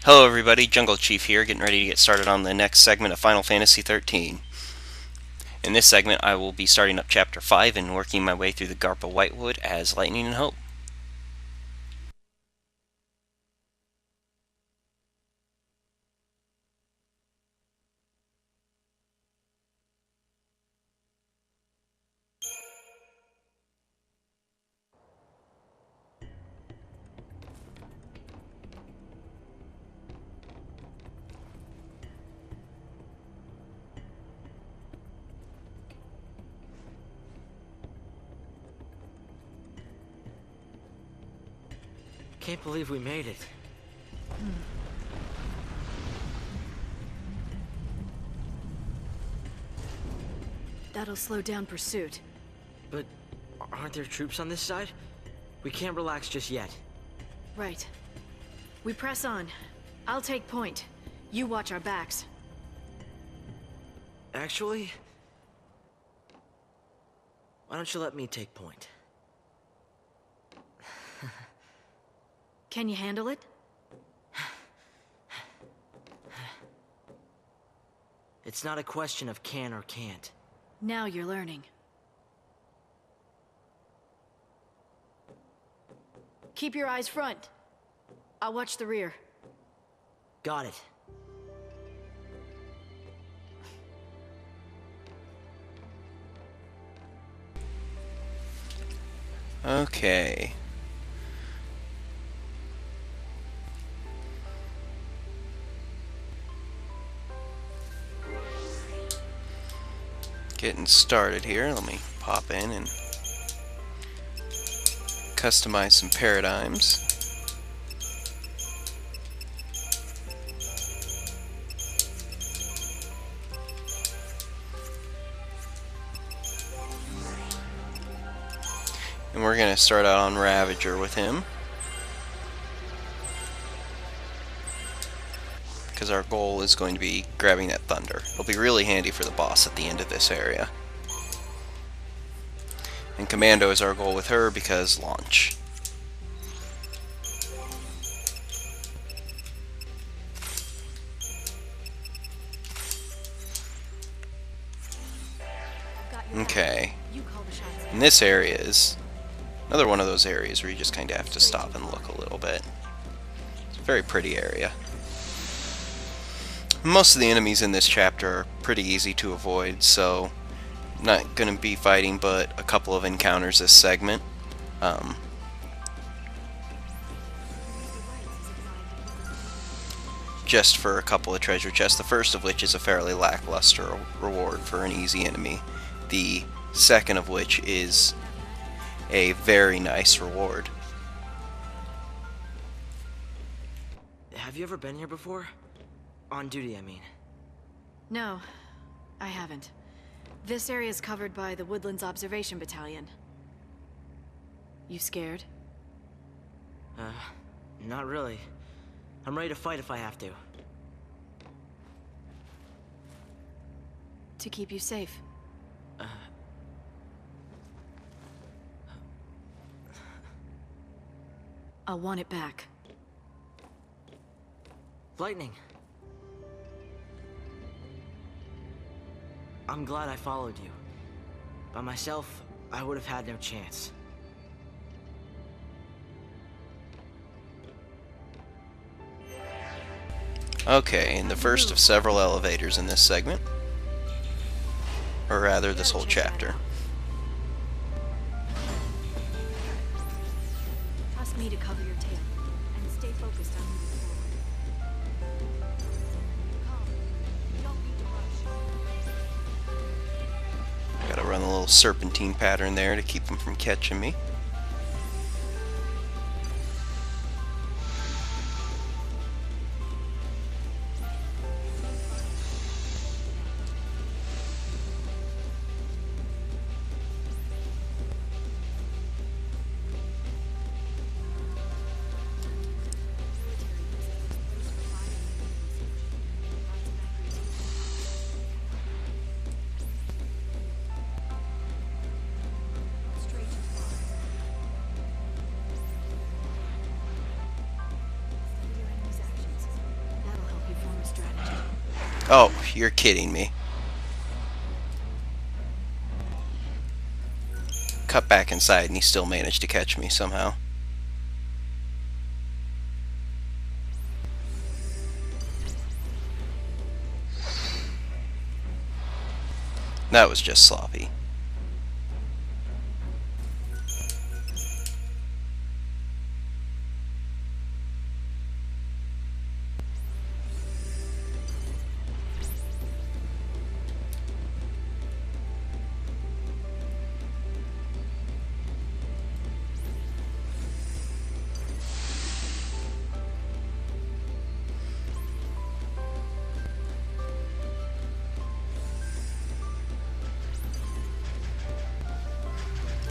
Hello everybody, Jungle Chief here, getting ready to get started on the next segment of Final Fantasy XIII. In this segment, I will be starting up Chapter 5 and working my way through the Garpa Whitewood as Lightning and Hope. Can't believe we made it. That'll slow down pursuit. But aren't there troops on this side? We can't relax just yet. Right. We press on. I'll take point. You watch our backs. Actually, why don't you let me take point? Can you handle it? It's not a question of can or can't. Now you're learning. Keep your eyes front. I'll watch the rear. Got it. Okay. Getting started here. Let me pop in and customize some paradigms. And we're going to start out on Ravager with him, because our goal is going to be grabbing that thunder. It'll be really handy for the boss at the end of this area. And Commando is our goal with her because launch. Okay. And this area is another one of those areas where you just kind of have to stop and look a little bit. It's a very pretty area. Most of the enemies in this chapter are pretty easy to avoid, so I'm not going to be fighting but a couple of encounters this segment. Just for a couple of treasure chests, the first of which is a fairly lackluster reward for an easy enemy. The second of which is a very nice reward. Have you ever been here before? On duty, I mean. No, I haven't. This area is covered by the Woodlands Observation Battalion. You scared? Not really. I'm ready to fight if I have to. To keep you safe. I'll want it back. Lightning. I'm glad I followed you. By myself, I would have had no chance. Okay, and the first of several elevators in this segment. Or rather, this whole chapter. Trust me to cover your tail, and stay focused on moving forward. Calm. You don't need to rush. Gotta run a little serpentine pattern there to keep them from catching me. Oh, you're kidding me. Cut back inside and he still managed to catch me somehow. That was just sloppy.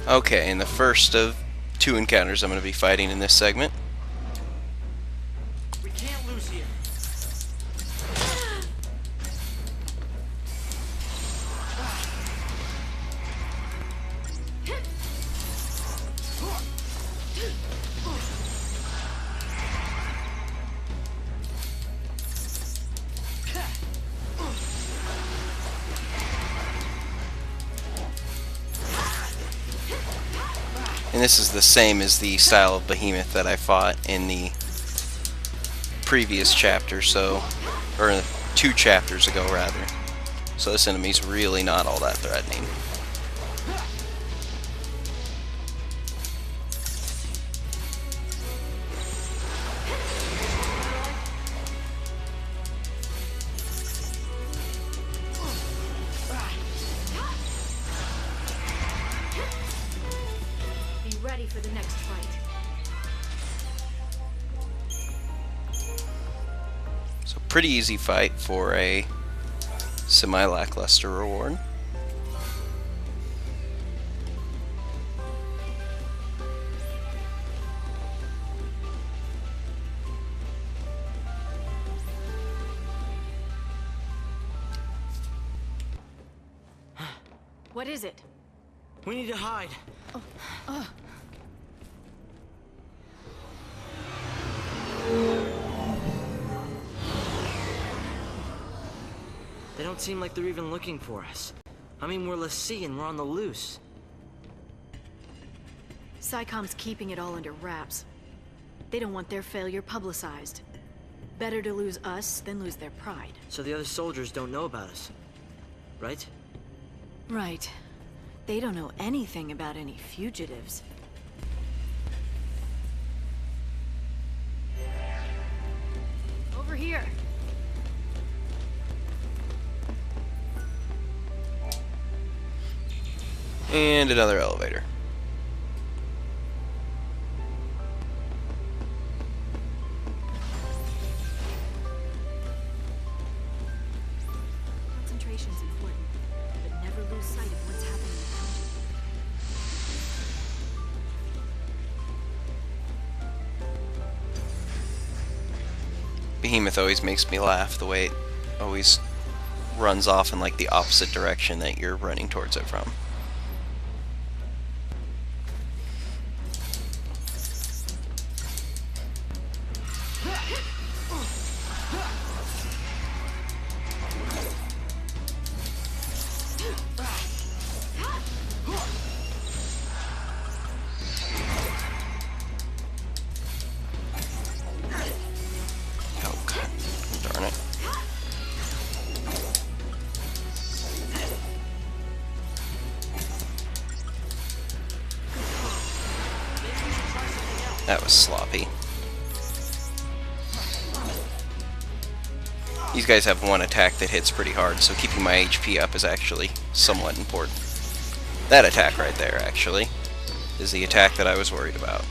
Okay, and the first of 2 encounters I'm going to be fighting in this segment. We can't lose here. And this is the same as the style of behemoth that I fought in the previous chapter, so, or 2 chapters ago rather. So this enemy's really not all that threatening. Be ready for the next fight. So pretty easy fight for a semi-lackluster reward. What is it? We need to hide. They don't seem like they're even looking for us. I mean, we're Lassie and we're on the loose. SciComm's keeping it all under wraps. They don't want their failure publicized. Better to lose us than lose their pride. So the other soldiers don't know about us, right? Right. They don't know anything about any fugitives. Over here. And another elevator. Concentration's important, but never lose sight of what's happening around you. Behemoth always makes me laugh, the way it always runs off in like the opposite direction that you're running towards it from. Oh god, darn it. That was sloppy. These guys have one attack that hits pretty hard, so keeping my HP up is actually somewhat important. That attack right there, actually, is the attack that I was worried about.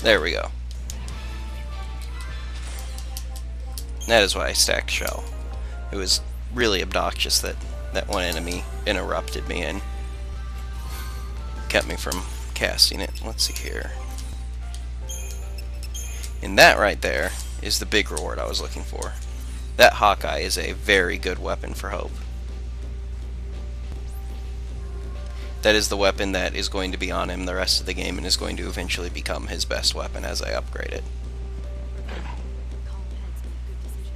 There we go. That is why I stacked shell. It was really obnoxious that that one enemy interrupted me and kept me from casting it. Let's see here. And that right there is the big reward I was looking for. That Hawkeye is a very good weapon for Hope. That is the weapon that is going to be on him the rest of the game and is going to eventually become his best weapon as I upgrade it. Calm heads make good decisions.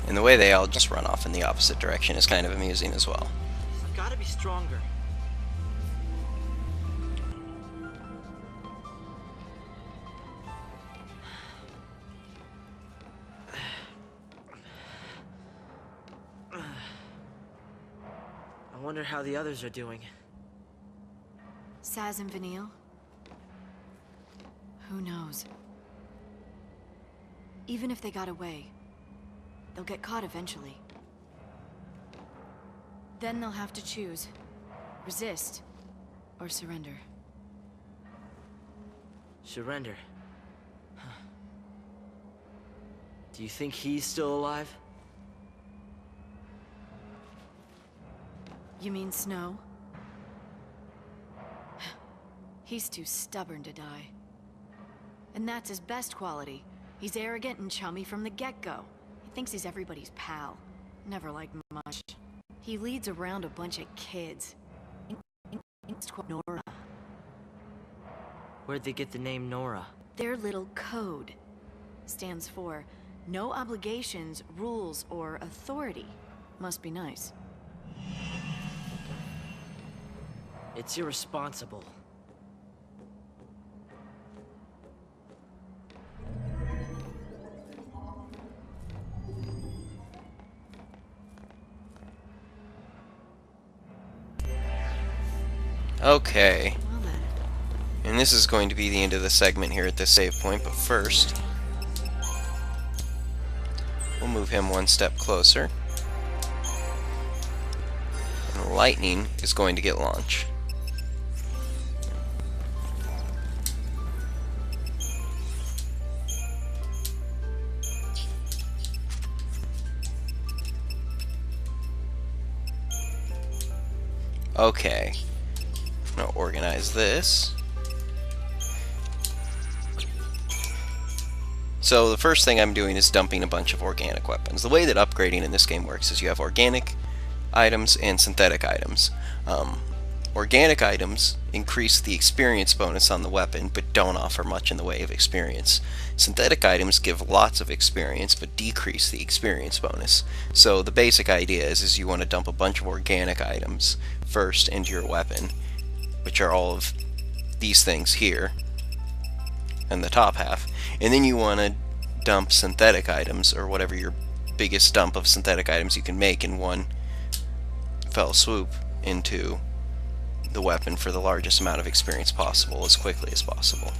And the way they all just run off in the opposite direction is kind of amusing as well. I've got to be stronger. I wonder how the others are doing. Saz and Vanille? Who knows? Even if they got away, they'll get caught eventually. Then they'll have to choose. Resist or surrender. Surrender. Huh. Do you think he's still alive? You mean Snow? He's too stubborn to die. And that's his best quality. He's arrogant and chummy from the get-go. He thinks he's everybody's pal. Never liked much. He leads around a bunch of kids. Nora. Where'd they get the name Nora? Their little code stands for no obligations, rules, or authority. Must be nice. It's irresponsible. Okay, Well then. and this is going to be the end of the segment here at this save point, but first, we'll move him one step closer. And lightning is going to get launched. Okay, I'm going to organize this. So the first thing I'm doing is dumping a bunch of organic weapons. The way that upgrading in this game works is you have organic items and synthetic items. Organic items increase the experience bonus on the weapon, but don't offer much in the way of experience. Synthetic items give lots of experience, but decrease the experience bonus. So the basic idea is you want to dump a bunch of organic items first into your weapon, which are all of these things here, and the top half, and then you want to dump synthetic items, or whatever your biggest dump of synthetic items you can make in one fell swoop, into the weapon for the largest amount of experience possible as quickly as possible.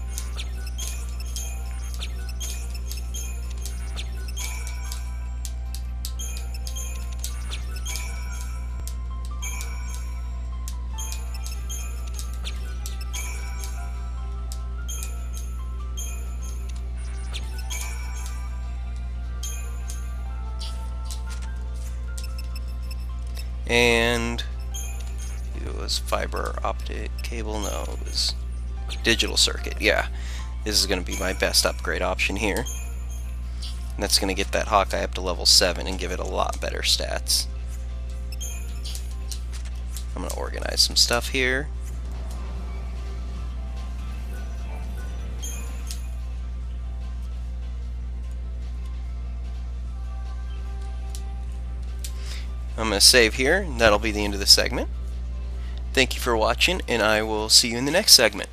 And it was fiber optic cable, no, it was digital circuit. Yeah, this is going to be my best upgrade option here. And that's going to get that Hawkeye up to level 7 and give it a lot better stats. I'm going to organize some stuff here. I'm going to save here, and that'll be the end of the segment. Thank you for watching, and I will see you in the next segment.